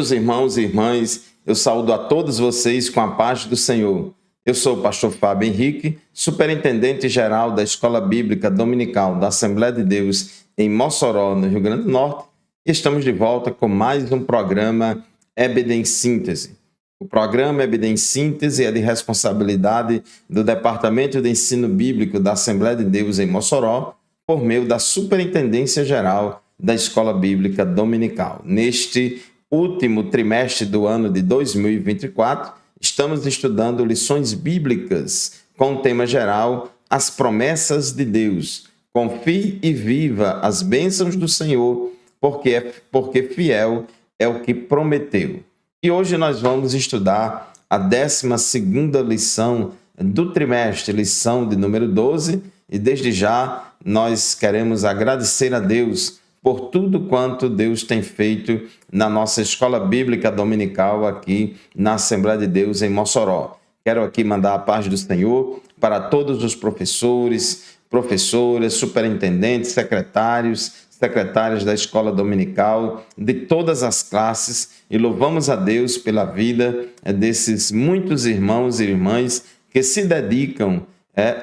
Queridos irmãos e irmãs, eu saúdo a todos vocês com a paz do Senhor. Eu sou o pastor Fábio Henrique, superintendente geral da Escola Bíblica Dominical da Assembleia de Deus em Mossoró, no Rio Grande do Norte, e estamos de volta com mais um programa EBD em Síntese. O programa EBD em Síntese é de responsabilidade do Departamento de Ensino Bíblico da Assembleia de Deus em Mossoró, por meio da Superintendência Geral da Escola Bíblica Dominical. Neste último trimestre do ano de 2024, estamos estudando lições bíblicas com o tema geral As Promessas de Deus. Confie e viva as bênçãos do Senhor, porque fiel é o que prometeu. E hoje nós vamos estudar a 12ª lição do trimestre, lição de número 12, e desde já nós queremos agradecer a Deus por tudo quanto Deus tem feito na nossa Escola Bíblica Dominical aqui na Assembleia de Deus em Mossoró. Quero aqui mandar a paz do Senhor para todos os professores, professoras, superintendentes, secretárias da Escola Dominical, de todas as classes, e louvamos a Deus pela vida desses muitos irmãos e irmãs que se dedicam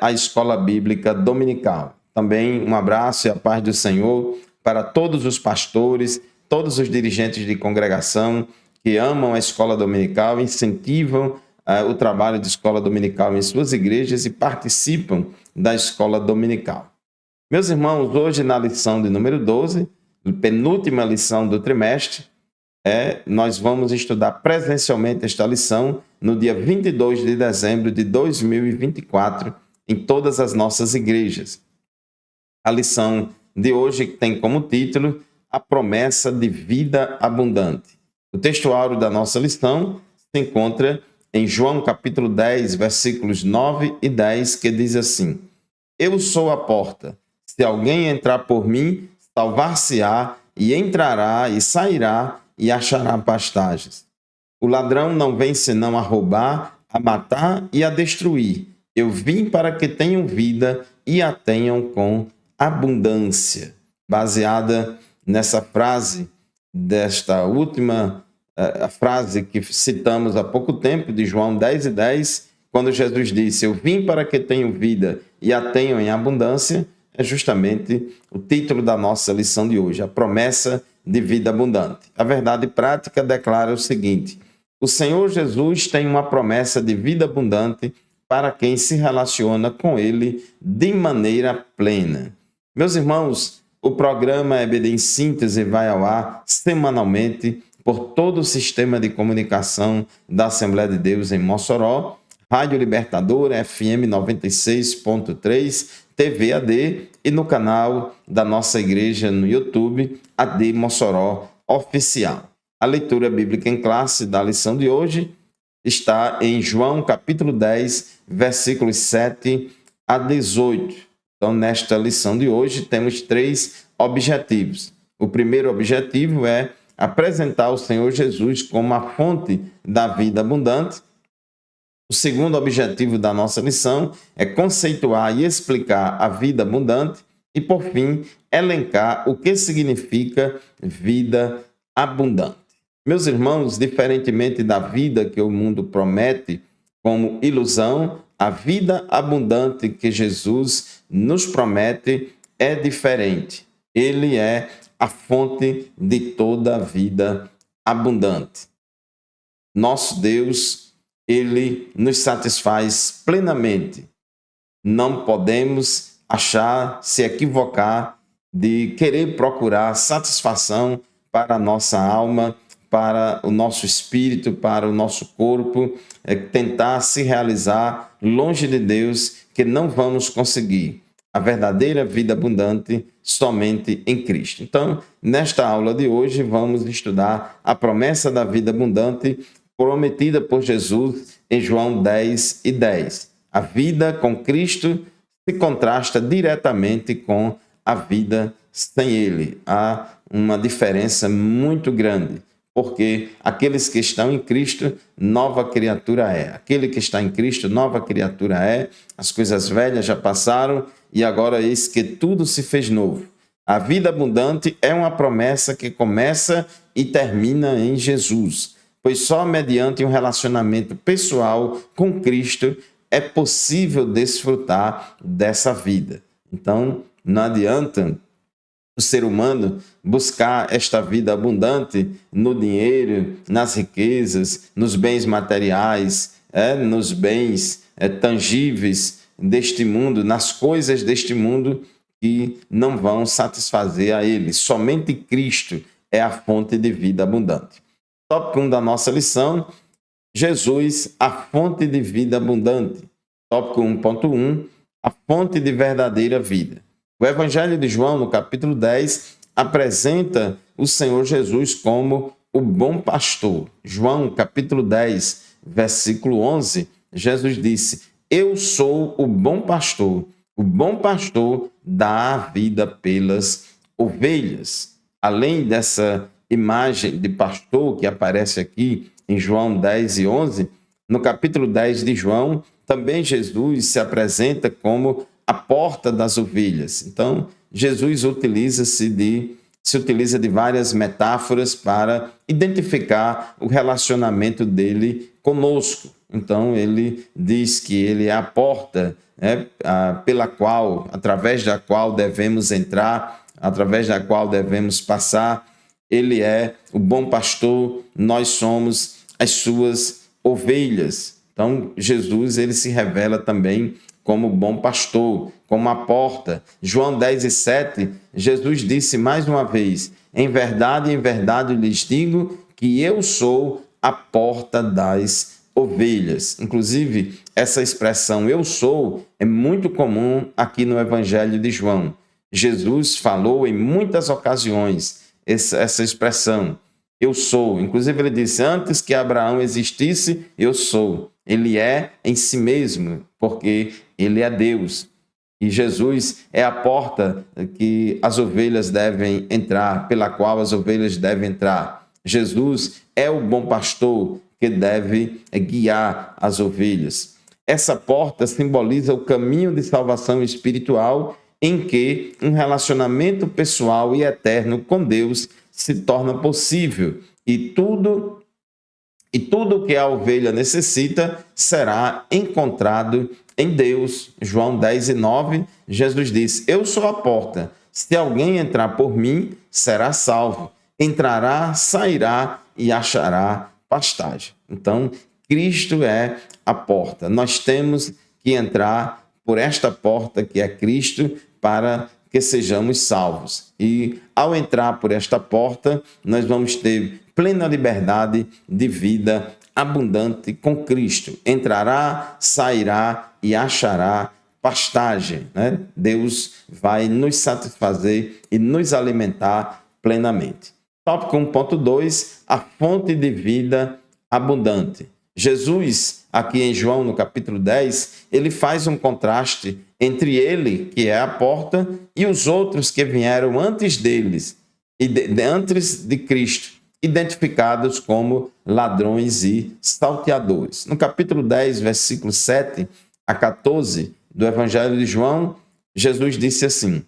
à Escola Bíblica Dominical. Também um abraço e a paz do Senhor para todos os pastores, todos os dirigentes de congregação que amam a escola dominical, incentivam o trabalho de escola dominical em suas igrejas e participam da escola dominical. Meus irmãos, hoje na lição de número 12, penúltima lição do trimestre, nós vamos estudar presencialmente esta lição no dia 22 de dezembro de 2024 em todas as nossas igrejas. A lição de hoje tem como título A Promessa de Vida Abundante. O texto áureo da nossa lição se encontra em João capítulo 10, versículos 9 e 10, que diz assim: Eu sou a porta. Se alguém entrar por mim, salvar-se-á, e entrará e sairá e achará pastagens. O ladrão não vem senão a roubar, a matar e a destruir. Eu vim para que tenham vida e a tenham com abundância. Baseada nessa frase, desta última frase que citamos há pouco tempo, de João 10 e 10, quando Jesus disse: Eu vim para que tenham vida e a tenham em abundância, é justamente o título da nossa lição de hoje, a promessa de vida abundante. A verdade prática declara o seguinte: o Senhor Jesus tem uma promessa de vida abundante para quem se relaciona com Ele de maneira plena. Meus irmãos, o programa EBD em Síntese vai ao ar semanalmente por todo o sistema de comunicação da Assembleia de Deus em Mossoró, Rádio Libertadora, FM 96.3, TV AD e no canal da nossa igreja no YouTube, AD Mossoró Oficial. A leitura bíblica em classe da lição de hoje está em João capítulo 10, versículos 7 a 18. Então, nesta lição de hoje, temos 3 objetivos. O primeiro objetivo é apresentar o Senhor Jesus como a fonte da vida abundante. O segundo objetivo da nossa lição é conceituar e explicar a vida abundante. E, por fim, elencar o que significa vida abundante. Meus irmãos, diferentemente da vida que o mundo promete como ilusão, a vida abundante que Jesus nos promete é diferente. Ele é a fonte de toda a vida abundante. Nosso Deus, Ele nos satisfaz plenamente. Não podemos se equivocar de querer procurar satisfação para a nossa alma, para o nosso espírito, para o nosso corpo, tentar se realizar longe de Deus, que não vamos conseguir a verdadeira vida abundante somente em Cristo. Então, nesta aula de hoje, vamos estudar a promessa da vida abundante prometida por Jesus em João 10 e 10. A vida com Cristo se contrasta diretamente com a vida sem Ele. Há uma diferença muito grande. Porque aqueles que estão em Cristo, nova criatura é. Aquele que está em Cristo, nova criatura é. As coisas velhas já passaram e agora eis que tudo se fez novo. A vida abundante é uma promessa que começa e termina em Jesus, pois só mediante um relacionamento pessoal com Cristo é possível desfrutar dessa vida. Então, não adianta o ser humano buscar esta vida abundante no dinheiro, nas riquezas, nos bens materiais, nos bens tangíveis deste mundo, nas coisas deste mundo que não vão satisfazer a ele. Somente Cristo é a fonte de vida abundante. Tópico 1 da nossa lição: Jesus, a fonte de vida abundante. Tópico 1.1, a fonte de verdadeira vida. O Evangelho de João, no capítulo 10, apresenta o Senhor Jesus como o bom pastor. João, capítulo 10, versículo 11, Jesus disse: eu sou o bom pastor. O bom pastor dá a vida pelas ovelhas. Além dessa imagem de pastor que aparece aqui em João 10 e 11, no capítulo 10 de João, também Jesus se apresenta como a porta das ovelhas. Então, Jesus utiliza de várias metáforas para identificar o relacionamento dele conosco. Então, ele diz que ele é a porta, através da qual devemos entrar, através da qual devemos passar. Ele é o bom pastor, nós somos as suas ovelhas. Então, Jesus ele se revela também como bom pastor, como a porta. João 10 e 7, Jesus disse mais uma vez: em verdade, lhes digo que eu sou a porta das ovelhas. Inclusive, essa expressão eu sou é muito comum aqui no Evangelho de João. Jesus falou em muitas ocasiões essa expressão, eu sou. Inclusive, ele disse: antes que Abraão existisse, eu sou. Ele é em si mesmo, porque ele é Deus. E Jesus é a porta que as ovelhas devem entrar, pela qual as ovelhas devem entrar. Jesus é o bom pastor que deve guiar as ovelhas. Essa porta simboliza o caminho de salvação espiritual em que um relacionamento pessoal e eterno com Deus se torna possível e tudo o que a ovelha necessita será encontrado em Deus. João 10 e 9, Jesus diz: eu sou a porta. Se alguém entrar por mim, será salvo. Entrará, sairá e achará pastagem. Então, Cristo é a porta. Nós temos que entrar por esta porta que é Cristo para que sejamos salvos. E ao entrar por esta porta, nós vamos ter plena liberdade de vida abundante com Cristo. Entrará, sairá e achará pastagem. Deus vai nos satisfazer e nos alimentar plenamente. Tópico 1.2, a fonte de vida abundante. Jesus, aqui em João, no capítulo 10, ele faz um contraste entre ele, que é a porta, e os outros que vieram antes deles, antes de Cristo, identificados como ladrões e salteadores. No capítulo 10, versículo 7 a 14 do Evangelho de João, Jesus disse assim: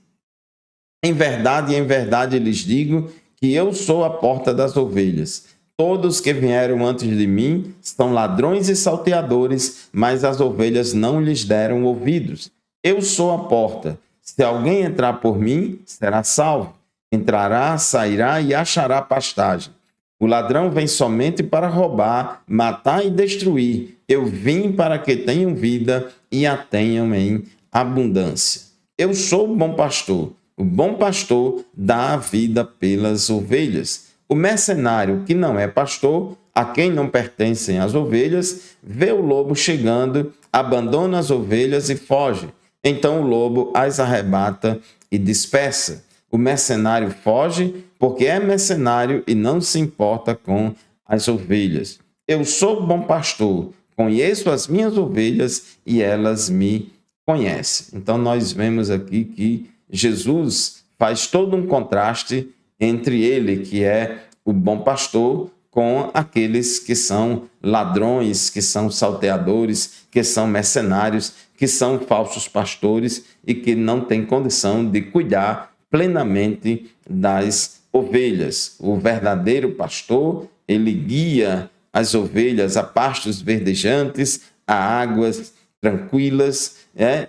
em verdade lhes digo que eu sou a porta das ovelhas. Todos que vieram antes de mim são ladrões e salteadores, mas as ovelhas não lhes deram ouvidos. Eu sou a porta. Se alguém entrar por mim, será salvo. Entrará, sairá e achará pastagem. O ladrão vem somente para roubar, matar e destruir. Eu vim para que tenham vida e a tenham em abundância. Eu sou o bom pastor. O bom pastor dá a vida pelas ovelhas. O mercenário, que não é pastor, a quem não pertencem as ovelhas, vê o lobo chegando, abandona as ovelhas e foge. Então o lobo as arrebata e dispersa. O mercenário foge porque é mercenário e não se importa com as ovelhas. Eu sou o bom pastor, conheço as minhas ovelhas e elas me conhecem. Então nós vemos aqui que Jesus faz todo um contraste entre ele, que é o bom pastor, com aqueles que são ladrões, que são salteadores, que são mercenários, que são falsos pastores e que não têm condição de cuidar plenamente das ovelhas. O verdadeiro pastor, ele guia as ovelhas a pastos verdejantes, a águas tranquilas,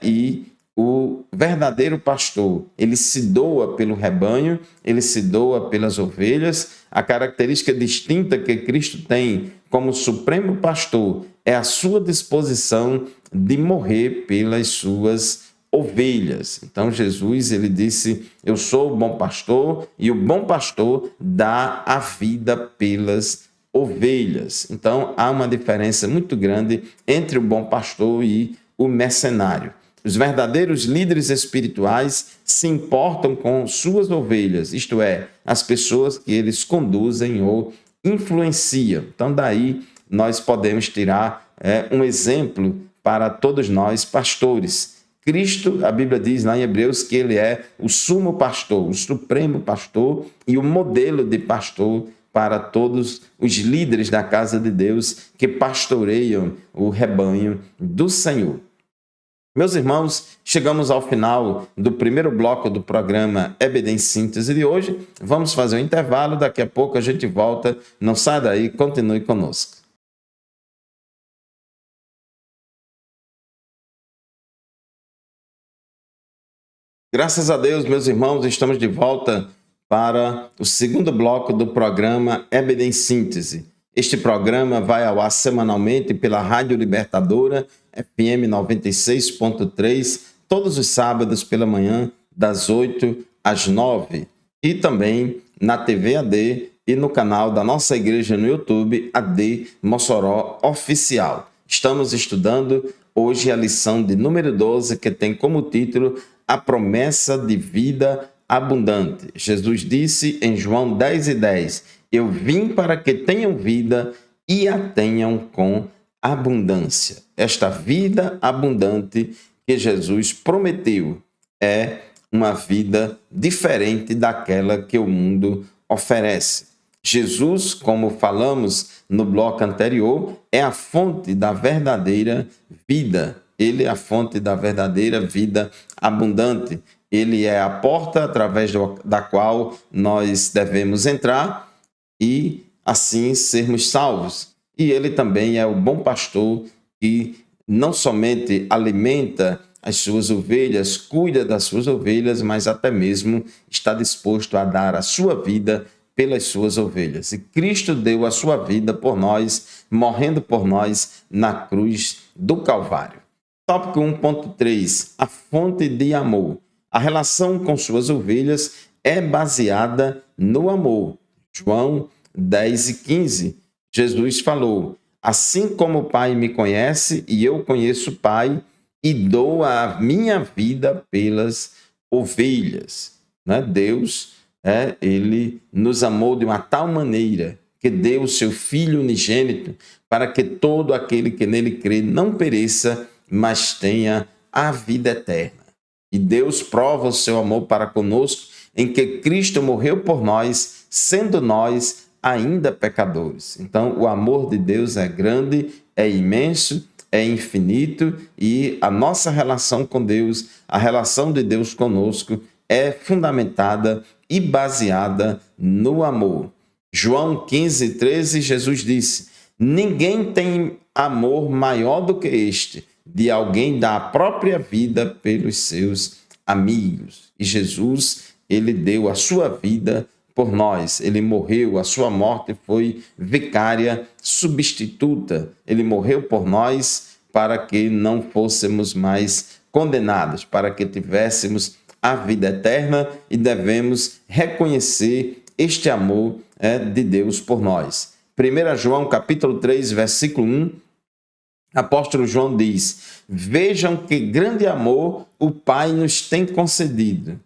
e o verdadeiro pastor, ele se doa pelo rebanho, ele se doa pelas ovelhas. A característica distinta que Cristo tem como supremo pastor é a sua disposição de morrer pelas suas ovelhas. Então Jesus, ele disse: eu sou o bom pastor e o bom pastor dá a vida pelas ovelhas. Então há uma diferença muito grande entre o bom pastor e o mercenário. Os verdadeiros líderes espirituais se importam com suas ovelhas, isto é, as pessoas que eles conduzem ou influenciam. Então daí nós podemos tirar um exemplo para todos nós pastores. Cristo, a Bíblia diz lá em Hebreus que ele é o sumo pastor, o supremo pastor e o modelo de pastor para todos os líderes da casa de Deus que pastoreiam o rebanho do Senhor. Meus irmãos, chegamos ao final do primeiro bloco do programa EBD em Síntese de hoje. Vamos fazer um intervalo, daqui a pouco a gente volta. Não saia daí, continue conosco. Graças a Deus, meus irmãos, estamos de volta para o segundo bloco do programa EBD em Síntese. Este programa vai ao ar semanalmente pela Rádio Libertadora, FM 96.3, todos os sábados pela manhã, das 8 às 9. E também na TV AD e no canal da nossa igreja no YouTube, AD Mossoró Oficial. Estamos estudando hoje a lição de número 12, que tem como título A Promessa de Vida Abundante. Jesus disse em João 10:10, eu vim para que tenham vida e a tenham com abundância. Esta vida abundante que Jesus prometeu é uma vida diferente daquela que o mundo oferece. Jesus, como falamos no bloco anterior, é a fonte da verdadeira vida. Ele é a fonte da verdadeira vida abundante. Ele é a porta através da qual nós devemos entrar e assim sermos salvos. E ele também é o bom pastor que não somente alimenta as suas ovelhas, cuida das suas ovelhas, mas até mesmo está disposto a dar a sua vida pelas suas ovelhas. E Cristo deu a sua vida por nós, morrendo por nós na cruz do Calvário. Tópico 1.3. A fonte de amor. A relação com suas ovelhas é baseada no amor. João 10:15. Jesus falou: assim como o Pai me conhece e eu conheço o Pai e dou a minha vida pelas ovelhas. Deus, ele nos amou de uma tal maneira que deu o seu Filho unigênito para que todo aquele que nele crê não pereça, mas tenha a vida eterna. E Deus prova o seu amor para conosco em que Cristo morreu por nós, sendo nós ainda pecadores. Então, o amor de Deus é grande, é imenso, é infinito e a nossa relação com Deus, a relação de Deus conosco é fundamentada e baseada no amor. João 15:13, Jesus disse: ninguém tem amor maior do que este, de alguém dar a própria vida pelos seus amigos. E Jesus, ele deu a sua vida por nós. Ele morreu, a sua morte foi vicária, substituta. Ele morreu por nós para que não fôssemos mais condenados, para que tivéssemos a vida eterna, e devemos reconhecer este amor de Deus por nós. 1 João capítulo 3, versículo 1, apóstolo João diz: vejam que grande amor o Pai nos tem concedido.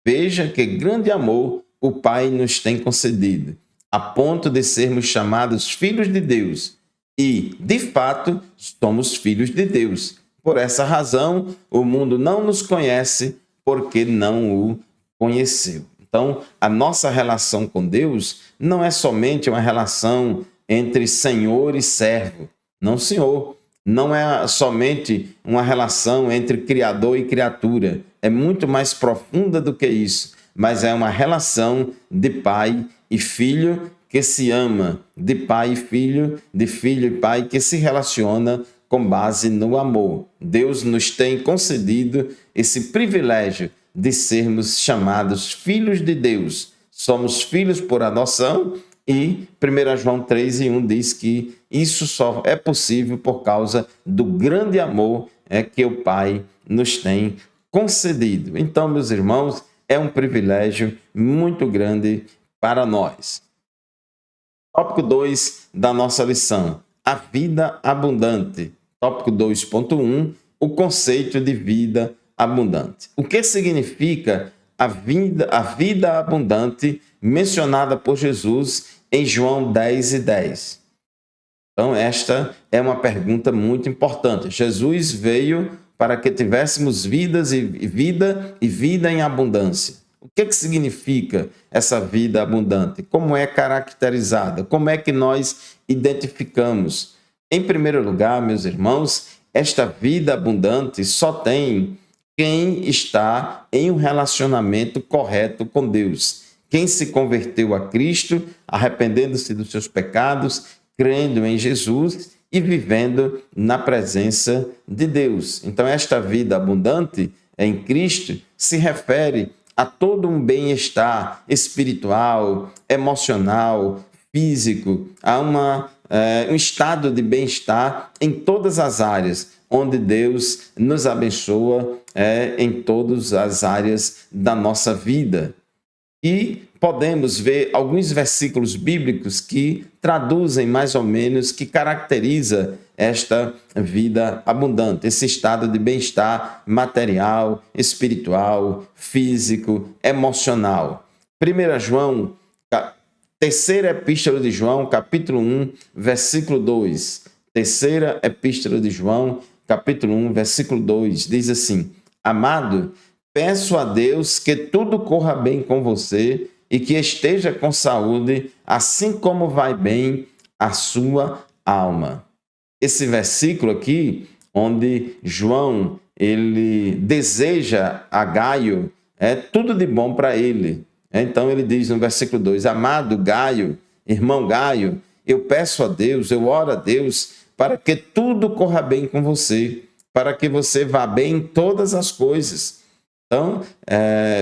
Veja que grande amor o Pai nos tem concedido, a ponto de sermos chamados filhos de Deus. E, de fato, somos filhos de Deus. Por essa razão, o mundo não nos conhece, porque não o conheceu. Então, a nossa relação com Deus não é somente uma relação entre senhor e servo. Não, senhor. Não é somente uma relação entre criador e criatura. É muito mais profunda do que isso. mas é uma relação de pai e filho que se ama, de pai e filho, de filho e pai que se relaciona com base no amor. Deus nos tem concedido esse privilégio de sermos chamados filhos de Deus. Somos filhos por adoção e 1 João 3:1 diz que isso só é possível por causa do grande amor que o Pai nos tem concedido. Então, meus irmãos, é um privilégio muito grande para nós. Tópico 2 da nossa lição, a vida abundante. Tópico 2.1, o conceito de vida abundante. O que significa a vida abundante mencionada por Jesus em João 10:10? Então, esta é uma pergunta muito importante. Jesus veio para que tivéssemos vida em abundância. O que significa essa vida abundante? Como é caracterizada? Como é que nós identificamos? Em primeiro lugar, meus irmãos, esta vida abundante só tem quem está em um relacionamento correto com Deus. Quem se converteu a Cristo, arrependendo-se dos seus pecados, crendo em Jesus e vivendo na presença de Deus. Então, esta vida abundante em Cristo se refere a todo um bem-estar espiritual, emocional, físico, a um estado de bem-estar em todas as áreas, onde Deus nos abençoa em todas as áreas da nossa vida. E podemos ver alguns versículos bíblicos que traduzem mais ou menos, que caracteriza esta vida abundante, esse estado de bem-estar material, espiritual, físico, emocional. 1 João, terceira epístola de João, capítulo 1, versículo 2. Terceira epístola de João, capítulo 1, versículo 2, diz assim: Amado, peço a Deus que tudo corra bem com você e que esteja com saúde, assim como vai bem a sua alma. Esse versículo aqui, onde João ele deseja a Gaio tudo de bom para ele. Então ele diz no versículo 2, amado Gaio, irmão Gaio, eu peço a Deus, eu oro a Deus para que tudo corra bem com você, para que você vá bem em todas as coisas. Então,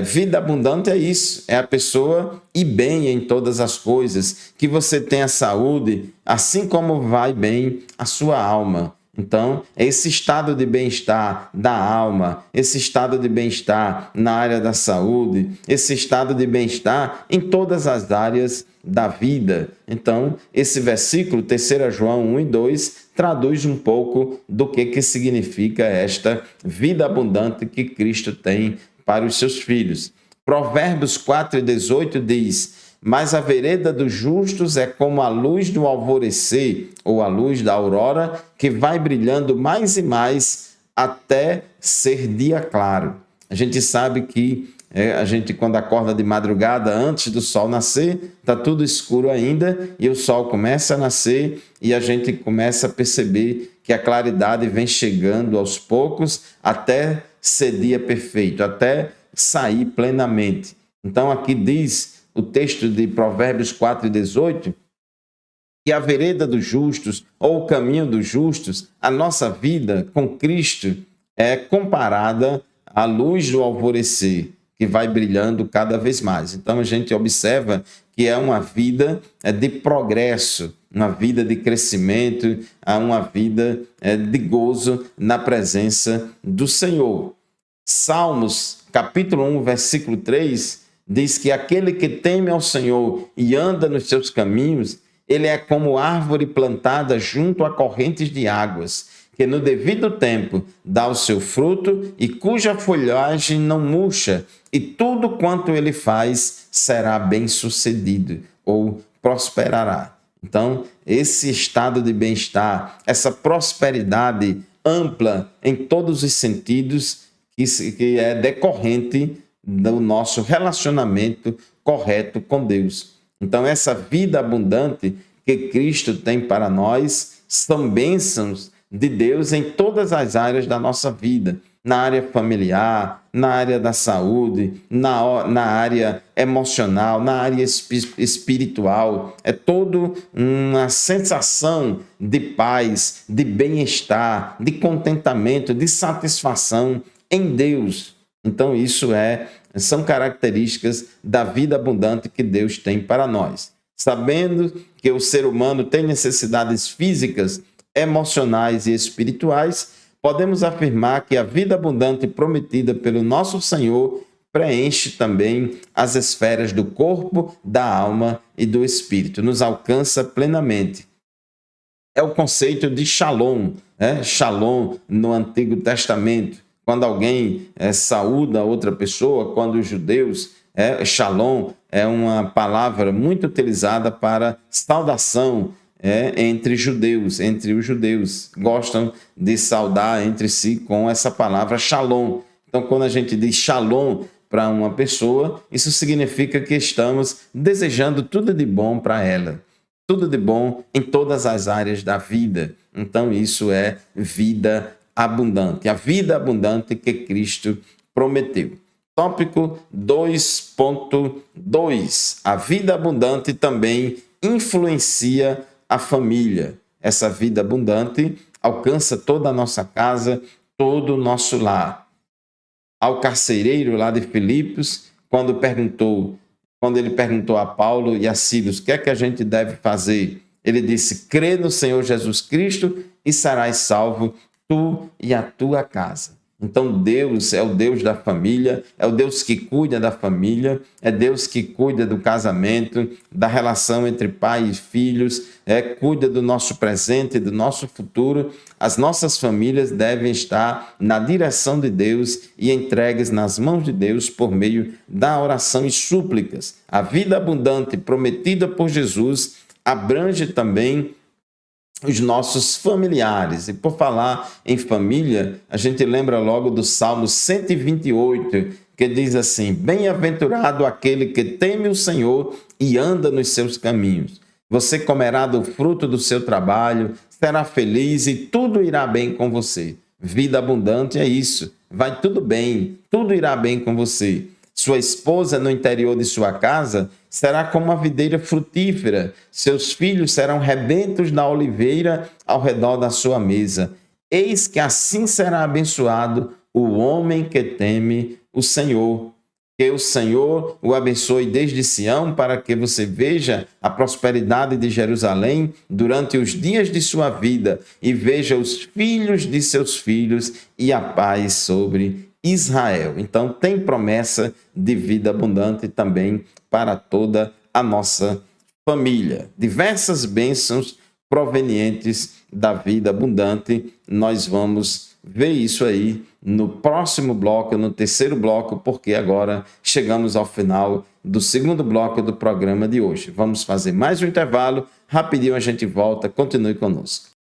vida abundante é isso, é a pessoa ir bem em todas as coisas, que você tenha saúde, assim como vai bem a sua alma. Então, esse estado de bem-estar da alma, esse estado de bem-estar na área da saúde, esse estado de bem-estar em todas as áreas da vida. Então, esse versículo, 3 João 1:2, traduz um pouco do que significa esta vida abundante que Cristo tem para os seus filhos. Provérbios 4:18 diz: mas a vereda dos justos é como a luz do alvorecer, ou a luz da aurora, que vai brilhando mais e mais até ser dia claro. A gente sabe que a gente, quando acorda de madrugada, antes do sol nascer, está tudo escuro ainda, e o sol começa a nascer, e a gente começa a perceber que a claridade vem chegando aos poucos, até ser dia perfeito, até sair plenamente. Então, aqui diz o texto de Provérbios 4:18, que a vereda dos justos, ou o caminho dos justos, a nossa vida com Cristo é comparada à luz do alvorecer, que vai brilhando cada vez mais. Então, a gente observa que é uma vida de progresso, uma vida de crescimento, uma vida de gozo na presença do Senhor. Salmos, capítulo 1, versículo 3, diz que aquele que teme ao Senhor e anda nos seus caminhos, ele é como árvore plantada junto a correntes de águas, que no devido tempo dá o seu fruto e cuja folhagem não murcha, e tudo quanto ele faz será bem-sucedido ou prosperará. Então, esse estado de bem-estar, essa prosperidade ampla em todos os sentidos, que é decorrente do nosso relacionamento correto com Deus. Então, essa vida abundante que Cristo tem para nós são bênçãos de Deus em todas as áreas da nossa vida. na área familiar, na área da saúde, na área emocional, na área espiritual. É toda uma sensação de paz, de bem-estar, de contentamento, de satisfação em Deus. Então, são características da vida abundante que Deus tem para nós. Sabendo que o ser humano tem necessidades físicas, emocionais e espirituais, podemos afirmar que a vida abundante prometida pelo nosso Senhor preenche também as esferas do corpo, da alma e do espírito, nos alcança plenamente. É o conceito de Shalom, Shalom no Antigo Testamento. Quando alguém saúda outra pessoa, quando os judeus, Shalom é uma palavra muito utilizada para saudação entre os judeus. Gostam de saudar entre si com essa palavra Shalom. Então, quando a gente diz Shalom para uma pessoa, isso significa que estamos desejando tudo de bom para ela. Tudo de bom em todas as áreas da vida. Então, isso é vida abundante. A vida abundante que Cristo prometeu. Tópico 2.2. A vida abundante também influencia a família. Essa vida abundante alcança toda a nossa casa, todo o nosso lar. Ao carcereiro lá de Filipos, quando ele perguntou a Paulo e a Silas, o que é que a gente deve fazer? Ele disse, crê no Senhor Jesus Cristo e serás salvo, tu e a tua casa. Então Deus é o Deus da família, é o Deus que cuida da família, é Deus que cuida do casamento, da relação entre pai e filhos, cuida do nosso presente e do nosso futuro. As nossas famílias devem estar na direção de Deus e entregues nas mãos de Deus por meio da oração e súplicas. A vida abundante prometida por Jesus abrange também os nossos familiares. E por falar em família, a gente lembra logo do Salmo 128, que diz assim, bem-aventurado aquele que teme o Senhor e anda nos seus caminhos. Você comerá do fruto do seu trabalho, será feliz e tudo irá bem com você. Vida abundante é isso. Vai tudo bem, tudo irá bem com você. Sua esposa no interior de sua casa será como uma videira frutífera. Seus filhos serão rebentos da oliveira ao redor da sua mesa. Eis que assim será abençoado o homem que teme o Senhor. Que o Senhor o abençoe desde Sião, para que você veja a prosperidade de Jerusalém durante os dias de sua vida e veja os filhos de seus filhos e a paz sobre Israel. Então, tem promessa de vida abundante também para toda a nossa família. Diversas bênçãos provenientes da vida abundante. Nós vamos ver isso aí no próximo bloco, no terceiro bloco, porque agora chegamos ao final do segundo bloco do programa de hoje. Vamos fazer mais um intervalo. Rapidinho a gente volta. Continue conosco.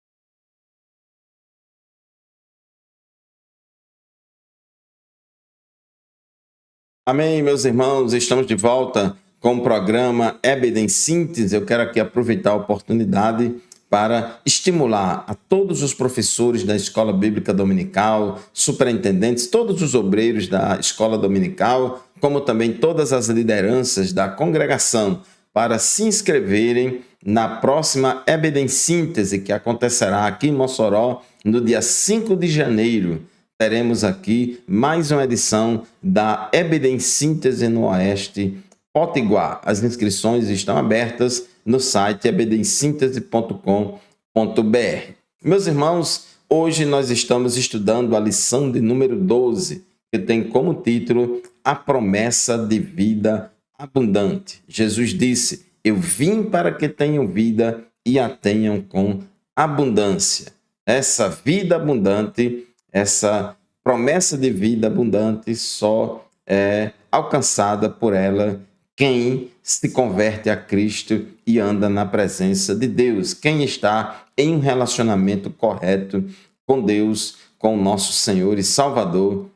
Amém, meus irmãos, estamos de volta com o programa EBD em Síntese. Eu quero aqui aproveitar a oportunidade para estimular a todos os professores da Escola Bíblica Dominical, superintendentes, todos os obreiros da Escola Dominical, como também todas as lideranças da congregação, para se inscreverem na próxima EBD em Síntese, que acontecerá aqui em Mossoró no dia 5 de janeiro. Teremos aqui mais uma edição da EBD em Síntese no Oeste Potiguar. As inscrições estão abertas no site ebdemsintese.com.br. Meus irmãos, hoje nós estamos estudando a lição de número 12, que tem como título A Promessa de Vida Abundante. Jesus disse, eu vim para que tenham vida e a tenham com abundância. Essa vida abundante, essa promessa de vida abundante só é alcançada por ela quem se converte a Cristo e anda na presença de Deus. Quem está em um relacionamento correto com Deus, com o nosso Senhor e Salvador,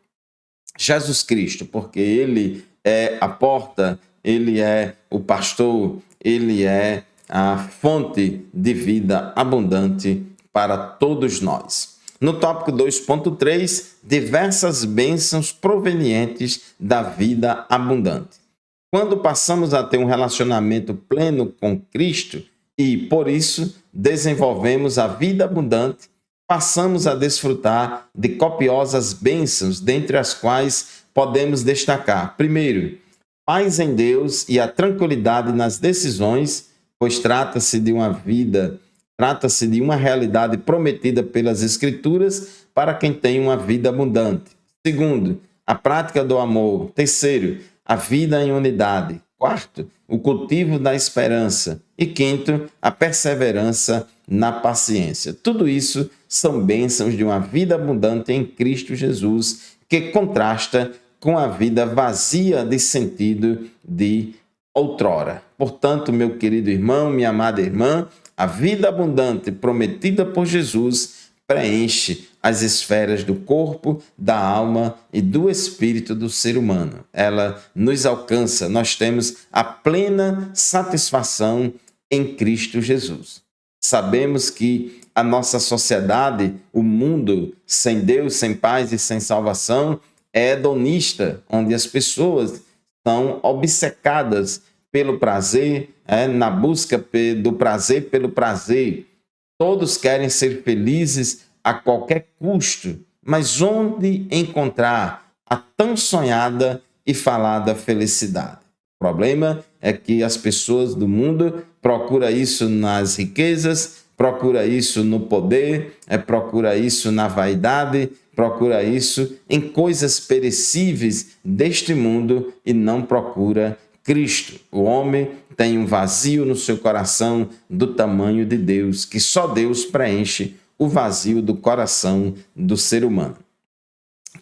Jesus Cristo, porque Ele é a porta, Ele é o pastor, Ele é a fonte de vida abundante para todos nós. No tópico 2.3, diversas bênçãos provenientes da vida abundante. Quando passamos a ter um relacionamento pleno com Cristo e, por isso, desenvolvemos a vida abundante, passamos a desfrutar de copiosas bênçãos, dentre as quais podemos destacar, primeiro, paz em Deus e a tranquilidade nas decisões, pois trata-se de uma realidade prometida pelas Escrituras para quem tem uma vida abundante. Segundo, a prática do amor. Terceiro, a vida em unidade. Quarto, o cultivo da esperança. E quinto, a perseverança na paciência. Tudo isso são bênçãos de uma vida abundante em Cristo Jesus, que contrasta com a vida vazia de sentido de outrora. Portanto, meu querido irmão, minha amada irmã, a vida abundante prometida por Jesus preenche as esferas do corpo, da alma e do espírito do ser humano. Ela nos alcança, nós temos a plena satisfação em Cristo Jesus. Sabemos que a nossa sociedade, o mundo sem Deus, sem paz e sem salvação, é hedonista, onde as pessoas são obcecadas pelo prazer, na busca do prazer pelo prazer. Todos querem ser felizes a qualquer custo, mas onde encontrar a tão sonhada e falada felicidade? O problema é que as pessoas do mundo procuram isso nas riquezas, procura isso no poder, procura isso na vaidade, procura isso em coisas perecíveis deste mundo e não procura Cristo. O homem tem um vazio no seu coração do tamanho de Deus, que só Deus preenche o vazio do coração do ser humano.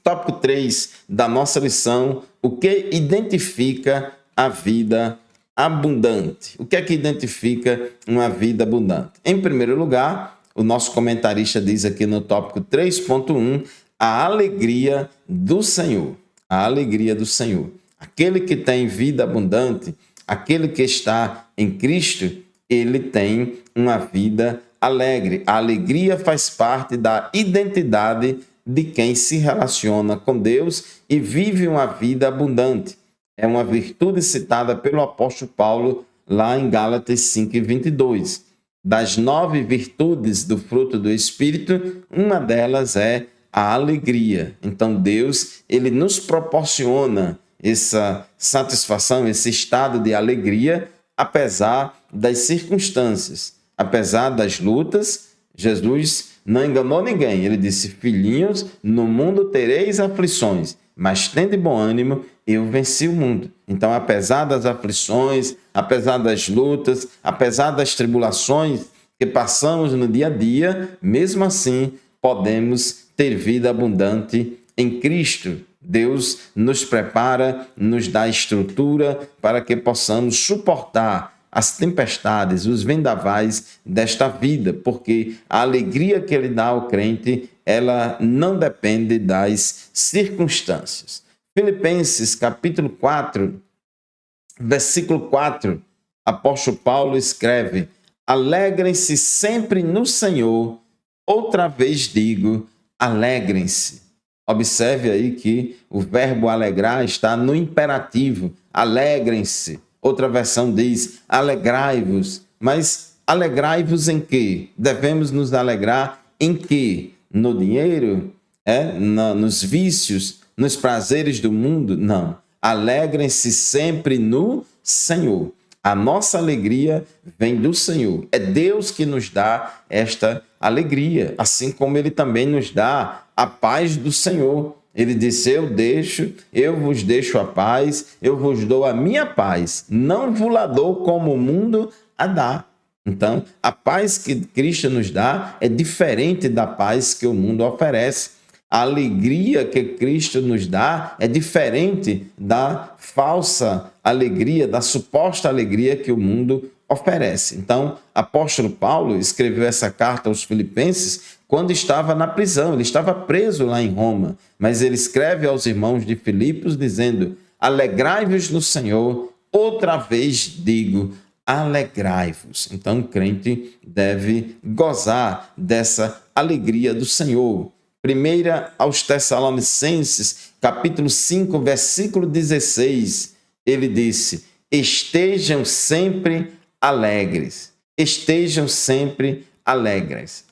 Tópico 3 da nossa lição: o que identifica a vida abundante? O que é que identifica uma vida abundante? Em primeiro lugar, o nosso comentarista diz aqui no tópico 3.1, a alegria do Senhor. A alegria do Senhor. Aquele que tem vida abundante, aquele que está em Cristo, ele tem uma vida alegre. A alegria faz parte da identidade de quem se relaciona com Deus e vive uma vida abundante. É uma virtude citada pelo apóstolo Paulo lá em Gálatas 5:22. Das 9 virtudes do fruto do Espírito, uma delas é a alegria. Então Deus, ele nos proporciona essa satisfação, esse estado de alegria, apesar das circunstâncias, apesar das lutas. Jesus não enganou ninguém. Ele disse: filhinhos, no mundo tereis aflições, mas tende bom ânimo, eu venci o mundo. Então, apesar das aflições, apesar das lutas, apesar das tribulações que passamos no dia a dia, mesmo assim, podemos ter vida abundante em Cristo. Deus nos prepara, nos dá estrutura para que possamos suportar as tempestades, os vendavais desta vida, porque a alegria que Ele dá ao crente, ela não depende das circunstâncias. Filipenses capítulo 4, versículo 4, apóstolo Paulo escreve: alegrem-se sempre no Senhor, outra vez digo, alegrem-se. Observe aí que o verbo alegrar está no imperativo, alegrem-se. Outra versão diz, alegrai-vos. Mas alegrai-vos em quê? Devemos nos alegrar em quê? No dinheiro? Nos vícios? Nos prazeres do mundo? Não. Alegrem-se sempre no Senhor. A nossa alegria vem do Senhor. É Deus que nos dá esta alegria, assim como Ele também nos dá a paz do Senhor. Ele disse: eu vos deixo a paz, eu vos dou a minha paz, não vos la dou como o mundo a dá. Então, a paz que Cristo nos dá é diferente da paz que o mundo oferece. A alegria que Cristo nos dá é diferente da falsa alegria, da suposta alegria que o mundo oferece. Então, apóstolo Paulo escreveu essa carta aos Filipenses quando estava na prisão. Ele estava preso lá em Roma, mas ele escreve aos irmãos de Filipos dizendo: alegrai-vos no Senhor, outra vez digo, alegrai-vos. Então, o crente deve gozar dessa alegria do Senhor. Primeira aos Tessalonicenses, capítulo 5, versículo 16, ele disse: estejam sempre alegres. Estejam sempre alegres.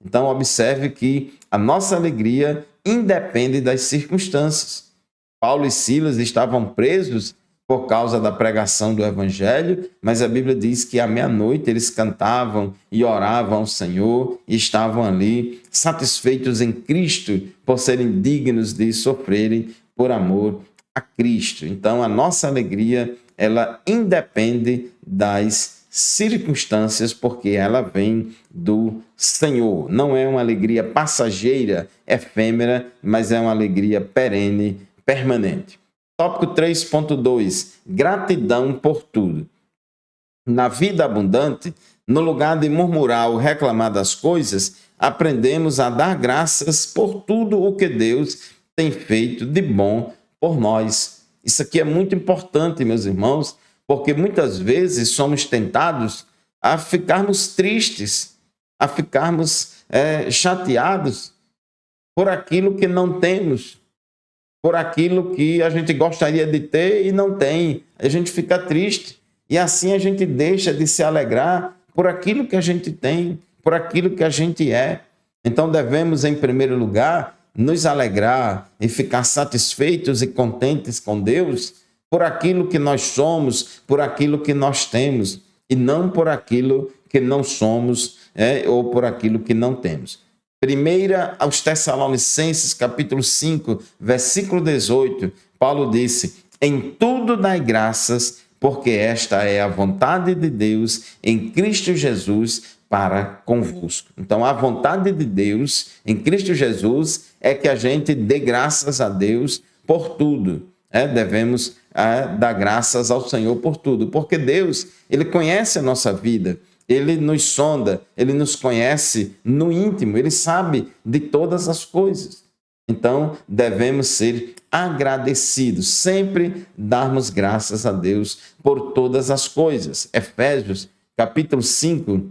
Então, observe que a nossa alegria independe das circunstâncias. Paulo e Silas estavam presos por causa da pregação do Evangelho, mas a Bíblia diz que à meia-noite eles cantavam e oravam ao Senhor e estavam ali satisfeitos em Cristo por serem dignos de sofrerem por amor a Cristo. Então, a nossa alegria, ela independe das circunstâncias, porque ela vem do Senhor. Não é uma alegria passageira, efêmera, mas é uma alegria perene, permanente. Tópico 3.2, gratidão por tudo. Na vida abundante, no lugar de murmurar ou reclamar das coisas, aprendemos a dar graças por tudo o que Deus tem feito de bom por nós. Isso aqui é muito importante, meus irmãos, porque muitas vezes somos tentados a ficarmos tristes, a ficarmos chateados por aquilo que não temos, por aquilo que a gente gostaria de ter e não tem. A gente fica triste e assim a gente deixa de se alegrar por aquilo que a gente tem, por aquilo que a gente é. Então devemos, em primeiro lugar, nos alegrar e ficar satisfeitos e contentes com Deus por aquilo que nós somos, por aquilo que nós temos, e não por aquilo que não somos ou por aquilo que não temos. Primeira aos Tessalonicenses, capítulo 5, versículo 18, Paulo disse: em tudo dai graças, porque esta é a vontade de Deus em Cristo Jesus para convosco. Então, a vontade de Deus em Cristo Jesus é que a gente dê graças a Deus por tudo. Devemos dar graças ao Senhor por tudo, porque Deus, Ele conhece a nossa vida, Ele nos sonda, Ele nos conhece no íntimo, Ele sabe de todas as coisas. Então, devemos ser agradecidos, sempre darmos graças a Deus por todas as coisas. Efésios, capítulo 5,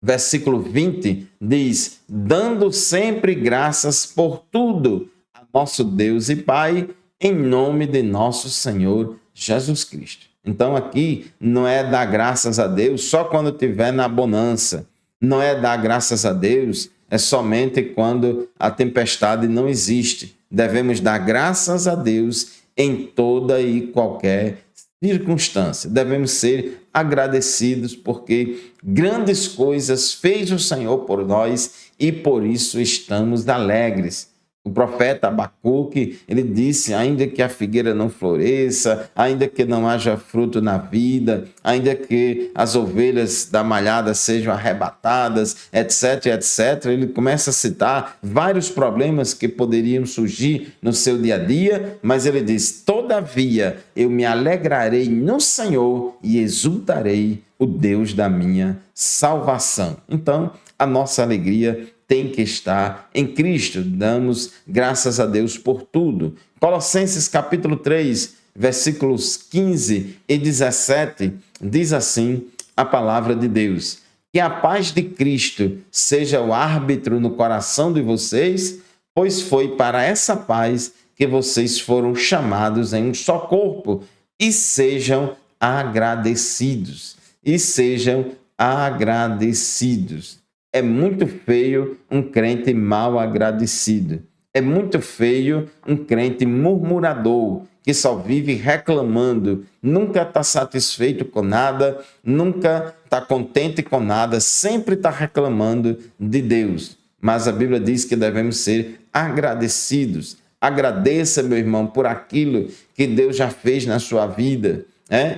versículo 20, diz: dando sempre graças por tudo a nosso Deus e Pai, em nome de nosso Senhor Jesus Cristo. Então aqui não é dar graças a Deus só quando estiver na bonança, não é dar graças a Deus somente quando a tempestade não existe. Devemos dar graças a Deus em toda e qualquer circunstância. Devemos ser agradecidos porque grandes coisas fez o Senhor por nós e por isso estamos alegres. O profeta Abacuque, ele disse: ainda que a figueira não floresça, ainda que não haja fruto na vida, ainda que as ovelhas da malhada sejam arrebatadas, etc, etc. Ele começa a citar vários problemas que poderiam surgir no seu dia a dia, mas ele diz: todavia eu me alegrarei no Senhor e exultarei o Deus da minha salvação. Então, a nossa alegria tem que estar em Cristo. Damos graças a Deus por tudo. Colossenses capítulo 3, versículos 15 e 17, diz assim a palavra de Deus: que a paz de Cristo seja o árbitro no coração de vocês, pois foi para essa paz que vocês foram chamados em um só corpo, e sejam agradecidos. E sejam agradecidos. É muito feio um crente mal agradecido. É muito feio um crente murmurador, que só vive reclamando, nunca está satisfeito com nada, nunca está contente com nada, sempre está reclamando de Deus. Mas a Bíblia diz que devemos ser agradecidos. Agradeça, meu irmão, por aquilo que Deus já fez na sua vida,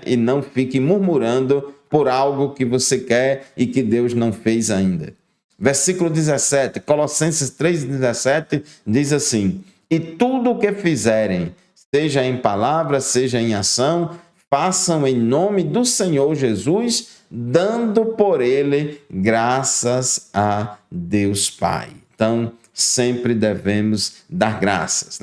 e não fique murmurando por algo que você quer e que Deus não fez ainda. Versículo 17, Colossenses 3,17, diz assim: e tudo o que fizerem, seja em palavra, seja em ação, façam em nome do Senhor Jesus, dando por ele graças a Deus Pai. Então, sempre devemos dar graças,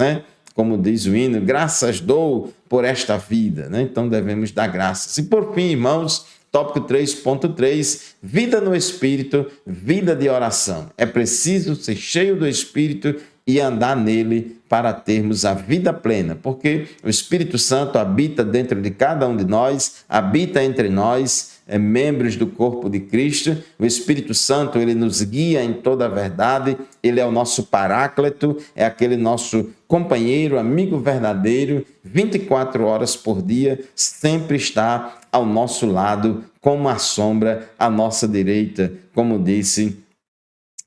como diz o hino, graças dou por esta vida, né? Então devemos dar graças. E por fim, irmãos, tópico 3.3, vida no Espírito, vida de oração. É preciso ser cheio do Espírito e andar nele para termos a vida plena, porque o Espírito Santo habita dentro de cada um de nós, habita entre nós, membros do corpo de Cristo. O Espírito Santo, ele nos guia em toda a verdade, ele é o nosso paráclito, é aquele nosso companheiro, amigo verdadeiro, 24 horas por dia, sempre está ao nosso lado, como uma sombra à nossa direita, como disse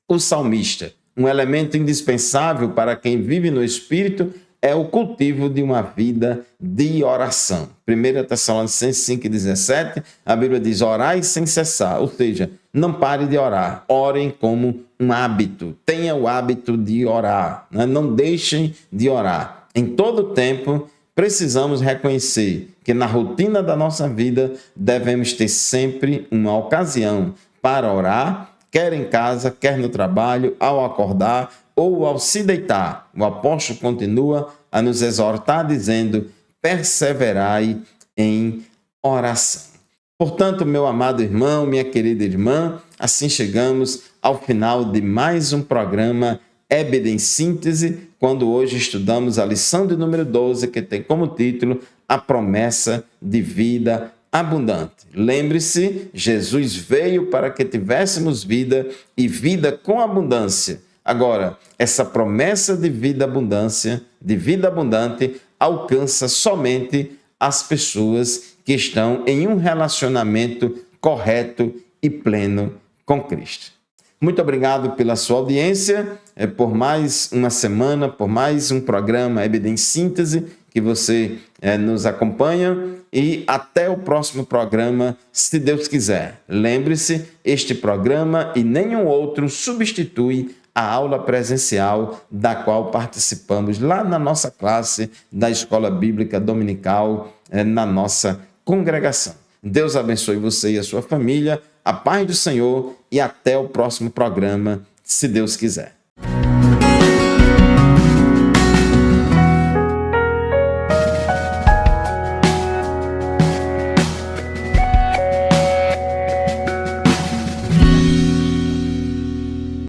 o salmista. Um elemento indispensável para quem vive no Espírito é o cultivo de uma vida de oração. 1 Tessalonicenses 5,17, a Bíblia diz, orai sem cessar, ou seja, não pare de orar, orem como um hábito, tenha o hábito de orar, né? Não deixem de orar. Em todo tempo, precisamos reconhecer que na rotina da nossa vida devemos ter sempre uma ocasião para orar, quer em casa, quer no trabalho, ao acordar ou ao se deitar. O apóstolo continua a nos exortar dizendo, perseverai em oração. Portanto, meu amado irmão, minha querida irmã, assim chegamos ao final de mais um programa EBD em Síntese, quando hoje estudamos a lição de número 12, que tem como título A Promessa de Vida Abundante. Lembre-se, Jesus veio para que tivéssemos vida e vida com abundância. Agora, essa promessa de vida abundante, alcança somente as pessoas que estão em um relacionamento correto e pleno com Cristo. Muito obrigado pela sua audiência, por mais uma semana, por mais um programa EBD em Síntese, que você nos acompanha, e até o próximo programa, se Deus quiser. Lembre-se, este programa e nenhum outro substitui a aula presencial da qual participamos lá na nossa classe da Escola Bíblica Dominical, na nossa congregação. Deus abençoe você e a sua família, a paz do Senhor e até o próximo programa, se Deus quiser.